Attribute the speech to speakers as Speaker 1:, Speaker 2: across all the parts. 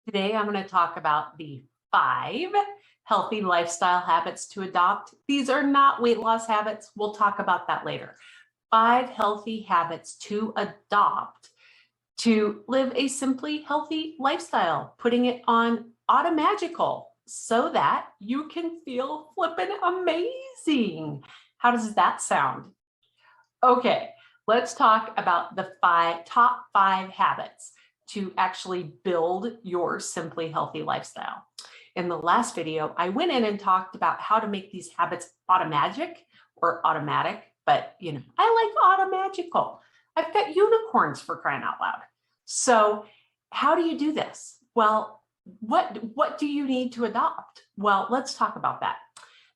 Speaker 1: Today, I'm going to talk about the 5 healthy lifestyle habits to adopt. These are not weight loss habits. We'll talk about that later. 5 healthy habits to adopt to live a simply healthy lifestyle, putting it on automagical so that you can feel flippin' amazing. How does that sound? Okay, let's talk about the top 5 habits to actually build your simply healthy lifestyle. In the last video, I went in and talked about how to make these habits automatic, but I like automagical. I've got unicorns, for crying out loud. So how do you do this? Well, what do you need to adopt? Well, let's talk about that.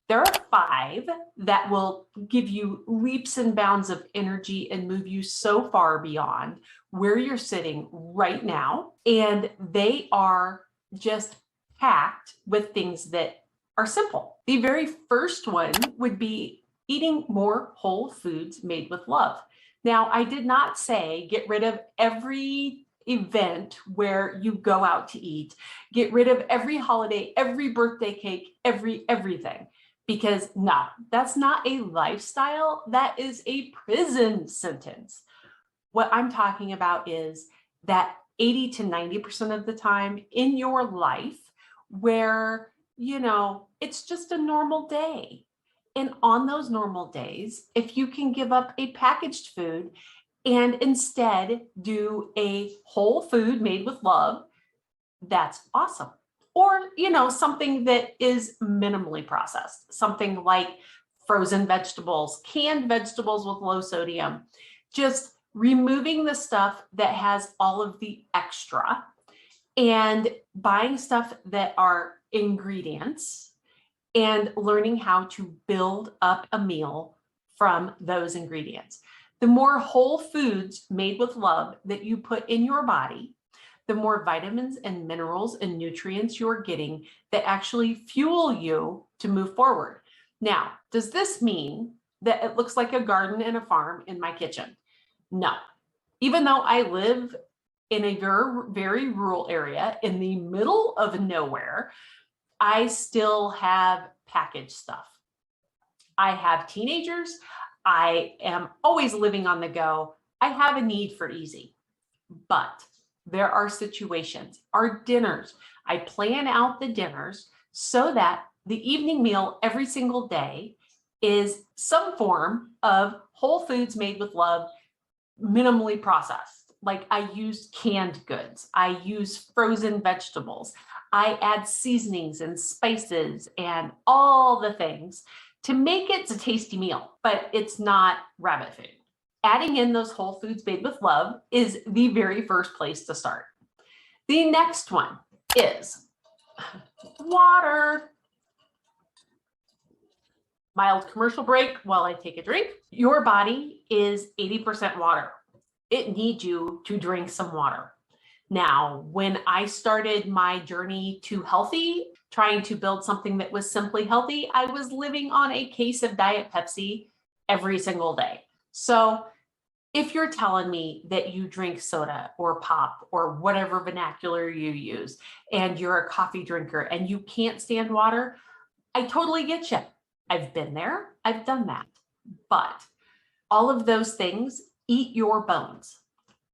Speaker 1: There are 5 that will give you leaps and bounds of energy and move you so far beyond where you're sitting right now. And they are just packed with things that are simple. The very first one would be eating more whole foods made with love. Now, I did not say get rid of every event where you go out to eat, get rid of every holiday, every birthday cake, everything. Because no, that's not a lifestyle, that is a prison sentence. What I'm talking about is that 80 to 90% of the time in your life where, it's just a normal day. And on those normal days, if you can give up a packaged food and instead do a whole food made with love, that's awesome. Or, something that is minimally processed, something like frozen vegetables, canned vegetables with low sodium, just removing the stuff that has all of the extra and buying stuff that are ingredients and learning how to build up a meal from those ingredients. The more whole foods made with love that you put in your body, the more vitamins and minerals and nutrients you're getting that actually fuel you to move forward. Now, does this mean that it looks like a garden and a farm in my kitchen? No. Even though I live in a very, very rural area in the middle of nowhere, I still have packaged stuff. I have teenagers. I am always living on the go. I have a need for easy, but there are situations, our dinners. I plan out the dinners so that the evening meal every single day is some form of whole foods made with love, minimally processed. Like I use canned goods, I use frozen vegetables, I add seasonings and spices and all the things to make it a tasty meal, but it's not rabbit food. Adding in those whole foods made with love is the very first place to start. The next one is water. Mild commercial break while I take a drink. Your body is 80% water. It needs you to drink some water. Now, when I started my journey to healthy, trying to build something that was simply healthy, I was living on a case of Diet Pepsi every single day. So if you're telling me that you drink soda or pop or whatever vernacular you use, and you're a coffee drinker and you can't stand water, I totally get you. I've been there, I've done that. But all of those things eat your bones.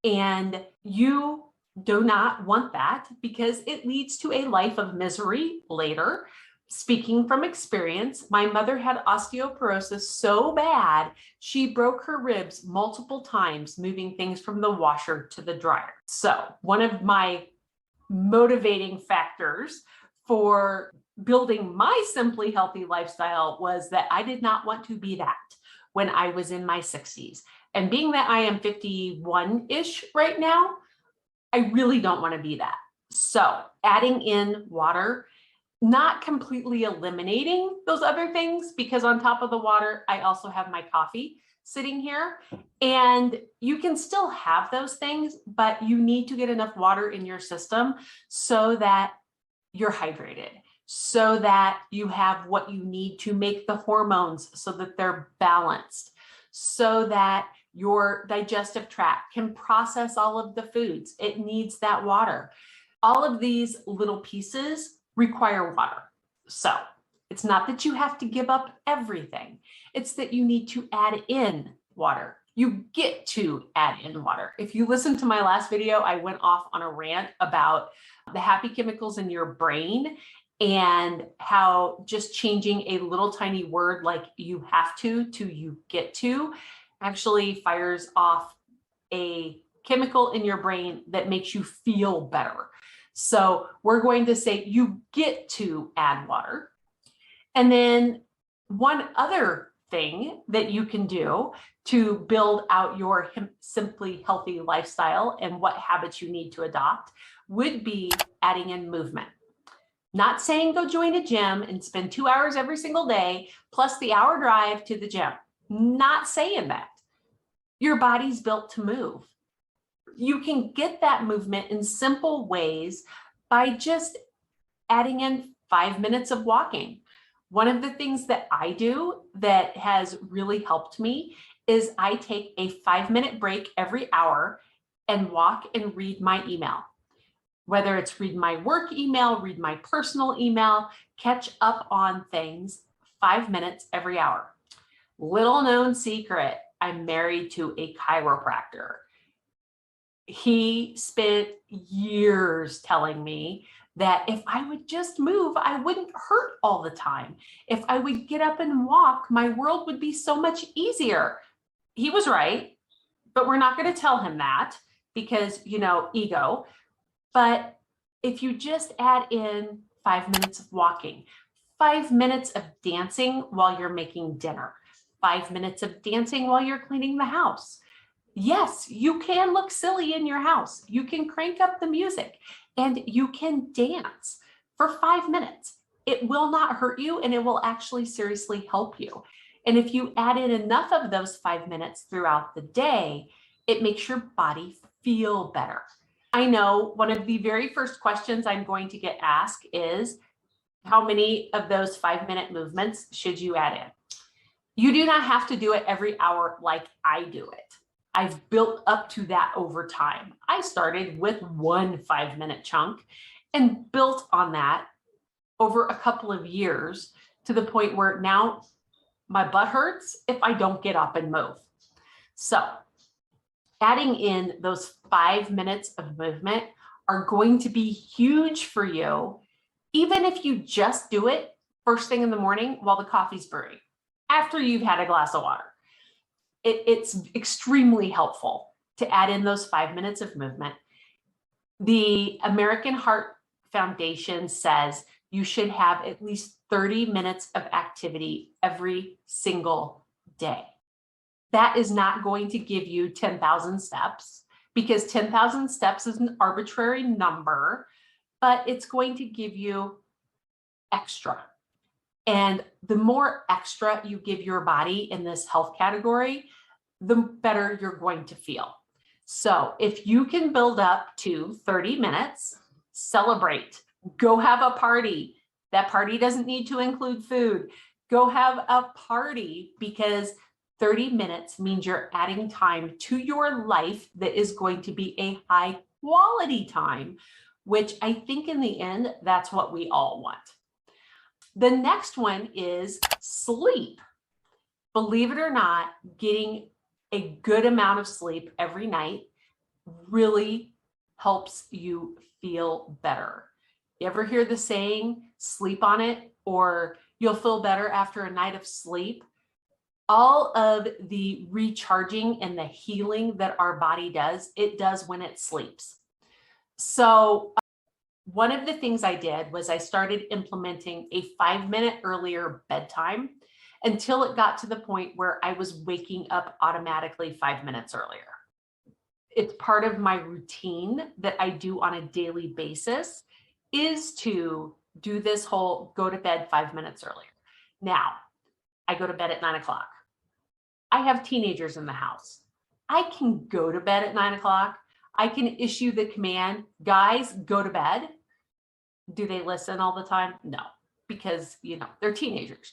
Speaker 1: And you do not want that because it leads to a life of misery later. Speaking from experience, my mother had osteoporosis so bad, she broke her ribs multiple times moving things from the washer to the dryer. So one of my motivating factors for building my simply healthy lifestyle was that I did not want to be that when I was in my 60s. And being that I am 51-ish right now, I really don't want to be that. So adding in water, not completely eliminating those other things, because on top of the water, I also have my coffee sitting here, and you can still have those things, but you need to get enough water in your system so that you're hydrated, so that you have what you need to make the hormones so that they're balanced, so that your digestive tract can process all of the foods. It needs that water. all of these little pieces require water. So it's not that you have to give up everything. It's that you need to add in water. You get to add in water. If you listen to my last video, I went off on a rant about the happy chemicals in your brain and how just changing a little tiny word like you have to you get to actually fires off a chemical in your brain that makes you feel better. So we're going to say you get to add water. And then one other thing that you can do to build out your simply healthy lifestyle and what habits you need to adopt would be adding in movement. Not saying go join a gym and spend 2 hours every single day, plus the hour drive to the gym. Not saying that. Your body's built to move. You can get that movement in simple ways by just adding in 5 minutes of walking. One of the things that I do that has really helped me is I take a 5-minute break every hour and walk and read my email. Whether it's read my work email, read my personal email, catch up on things, 5 minutes every hour. Little known secret, I'm married to a chiropractor. He spent years telling me that if I would just move, I wouldn't hurt all the time. If I would get up and walk, my world would be so much easier. He was right, but we're not going to tell him that because, ego. But if you just add in 5 minutes of walking, 5 minutes of dancing while you're making dinner, 5 minutes of dancing while you're cleaning the house. Yes, you can look silly in your house. You can crank up the music and you can dance for 5 minutes. It will not hurt you and it will actually seriously help you. And if you add in enough of those 5 minutes throughout the day, it makes your body feel better. I know one of the very first questions I'm going to get asked is, how many of those 5-minute movements should you add in? You do not have to do it every hour like I do it. I've built up to that over time. I started with one 5-minute chunk and built on that over a couple of years to the point where now my butt hurts if I don't get up and move. So adding in those 5 minutes of movement are going to be huge for you, even if you just do it first thing in the morning while the coffee's brewing, after you've had a glass of water. It's extremely helpful to add in those 5 minutes of movement. The American Heart Foundation says you should have at least 30 minutes of activity every single day. That is not going to give you 10,000 steps because 10,000 steps is an arbitrary number, but it's going to give you extra. And the more extra you give your body in this health category, the better you're going to feel. So if you can build up to 30 minutes, celebrate, go have a party. That party doesn't need to include food. Go have a party because 30 minutes means you're adding time to your life that is going to be a high quality time, which I think in the end, that's what we all want. The next one is sleep. Believe it or not, getting a good amount of sleep every night really helps you feel better. You ever hear the saying, sleep on it, or you'll feel better after a night of sleep? All of the recharging and the healing that our body does, it does when it sleeps. So one of the things I did was I started implementing a 5-minute earlier bedtime until it got to the point where I was waking up automatically 5 minutes earlier. It's part of my routine that I do on a daily basis is to do this whole go to bed 5 minutes earlier. Now, I go to bed at 9 o'clock. I have teenagers in the house. I can go to bed at 9 o'clock. I can issue the command, guys, go to bed. Do they listen all the time? No, because, they're teenagers.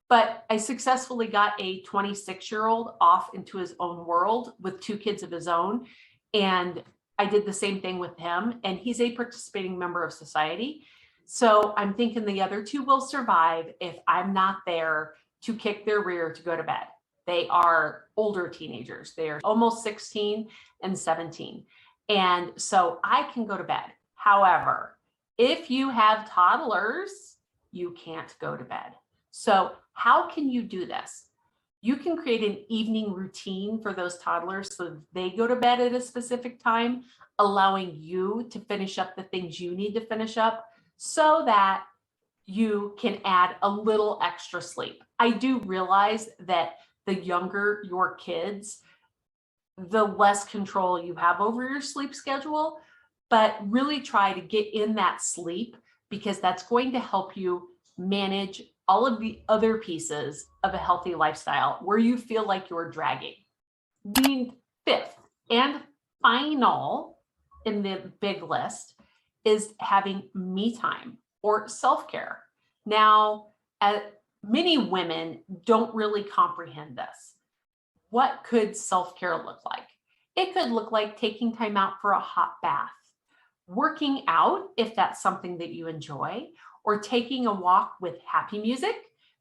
Speaker 1: But I successfully got a 26-year-old off into his own world with 2 kids of his own. And I did the same thing with him, and he's a participating member of society. So I'm thinking the other two will survive if I'm not there to kick their rear to go to bed. They are older teenagers. They are almost 16 and 17. And so I can go to bed. However, if you have toddlers, you can't go to bed. So how can you do this? You can create an evening routine for those toddlers so they go to bed at a specific time, allowing you to finish up the things you need to finish up so that you can add a little extra sleep. I do realize that the younger your kids, the less control you have over your sleep schedule, but really try to get in that sleep because that's going to help you manage all of the other pieces of a healthy lifestyle where you feel like you're dragging. The fifth and final in the big list is having me time or self-care. Now, many women don't really comprehend this. What could self-care look like? It could look like taking time out for a hot bath, working out if that's something that you enjoy, or taking a walk with happy music,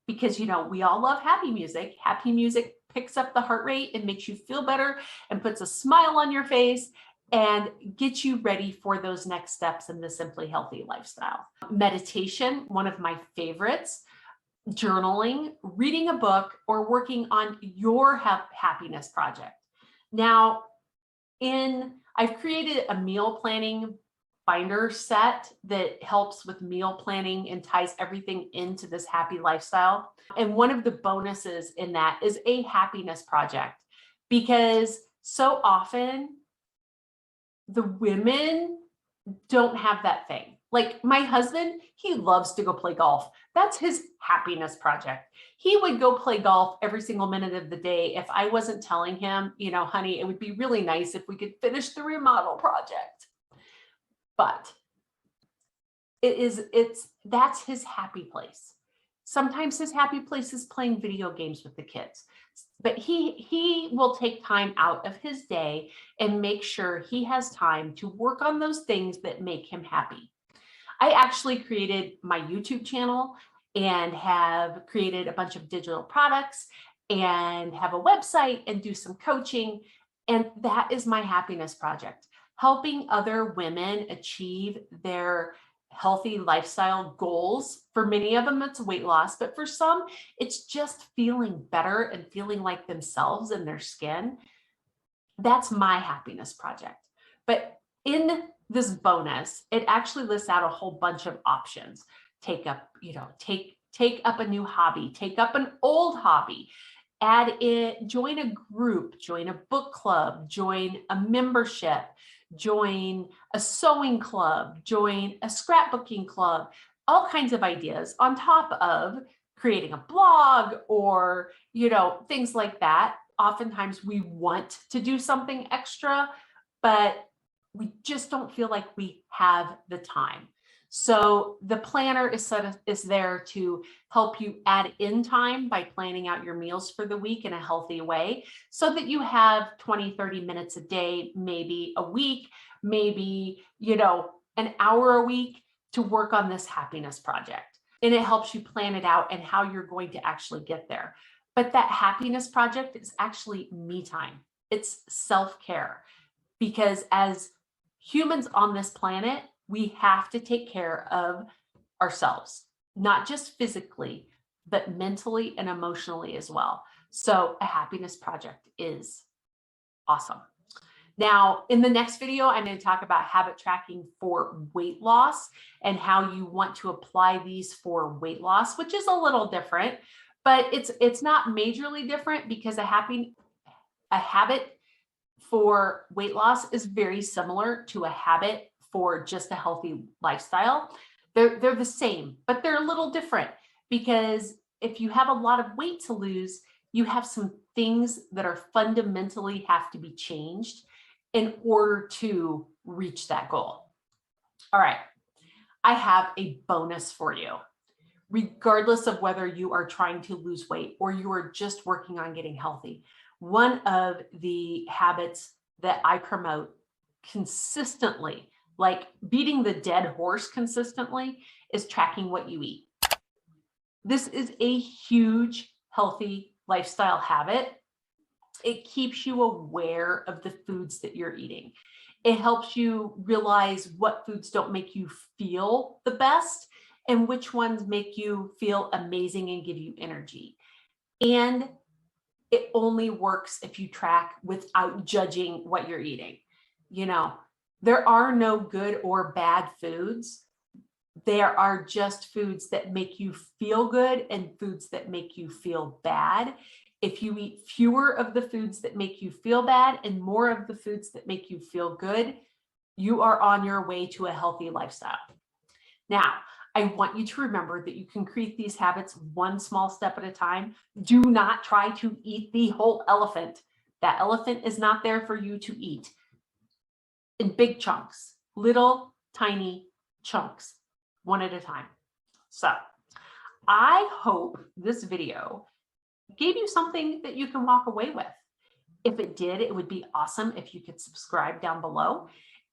Speaker 1: because we all love happy music. Happy music picks up the heart rate and makes you feel better and puts a smile on your face and gets you ready for those next steps in the Simply Healthy lifestyle. Meditation, one of my favorites, journaling, reading a book, or working on your happiness project. Now, I've created a meal planning binder set that helps with meal planning and ties everything into this happy lifestyle. And one of the bonuses in that is a happiness project, because so often the women don't have that thing. Like my husband, he loves to go play golf. That's his happiness project. He would go play golf every single minute of the day if I wasn't telling him, honey, it would be really nice if we could finish the remodel project. But that's his happy place. Sometimes his happy place is playing video games with the kids, but he will take time out of his day and make sure he has time to work on those things that make him happy. I actually created my YouTube channel and have created a bunch of digital products and have a website and do some coaching. And that is my happiness project, helping other women achieve their healthy lifestyle goals. For many of them, it's weight loss, but for some, it's just feeling better and feeling like themselves in their skin. That's my happiness project. But in this bonus, it actually lists out a whole bunch of options. Take up a new hobby, take up an old hobby, add it, join a group, join a book club, join a membership, join a sewing club, join a scrapbooking club, all kinds of ideas on top of creating a blog or, things like that. Oftentimes we want to do something extra, but we just don't feel like we have the time. So the planner is there to help you add in time by planning out your meals for the week in a healthy way so that you have 20, 30 minutes a day, maybe a week, maybe, an hour a week to work on this happiness project. And it helps you plan it out and how you're going to actually get there. But that happiness project is actually me time. It's self-care, because as humans on this planet, we have to take care of ourselves, not just physically, but mentally and emotionally as well. So a happiness project is awesome. Now, in the next video, I'm going to talk about habit tracking for weight loss and how you want to apply these for weight loss, which is a little different, but it's not majorly different because a habit for weight loss is very similar to a habit for just a healthy lifestyle. They're the same, but they're a little different, because if you have a lot of weight to lose, you have some things that are fundamentally have to be changed in order to reach that goal. All right, I have a bonus for you. Regardless of whether you are trying to lose weight or you are just working on getting healthy, one of the habits that I promote consistently, like beating the dead horse consistently, is tracking what you eat. This is a huge healthy lifestyle habit. It keeps you aware of the foods that you're eating. It helps you realize what foods don't make you feel the best and which ones make you feel amazing and give you energy. And it only works if you track without judging what you're eating. You know, there are no good or bad foods. There are just foods that make you feel good and foods that make you feel bad. If you eat fewer of the foods that make you feel bad and more of the foods that make you feel good, you are on your way to a healthy lifestyle. Now, I want you to remember that you can create these habits one small step at a time. Do not try to eat the whole elephant. That elephant is not there for you to eat in big chunks, little tiny chunks, one at a time. So I hope this video gave you something that you can walk away with. If it did, it would be awesome if you could subscribe down below.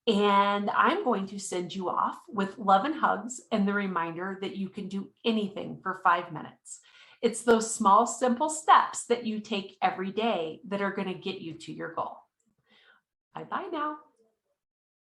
Speaker 1: And I'm going to send you off with love and hugs and the reminder that you can do anything for 5 minutes. It's those small, simple steps that you take every day that are going to get you to your goal. Bye-bye now.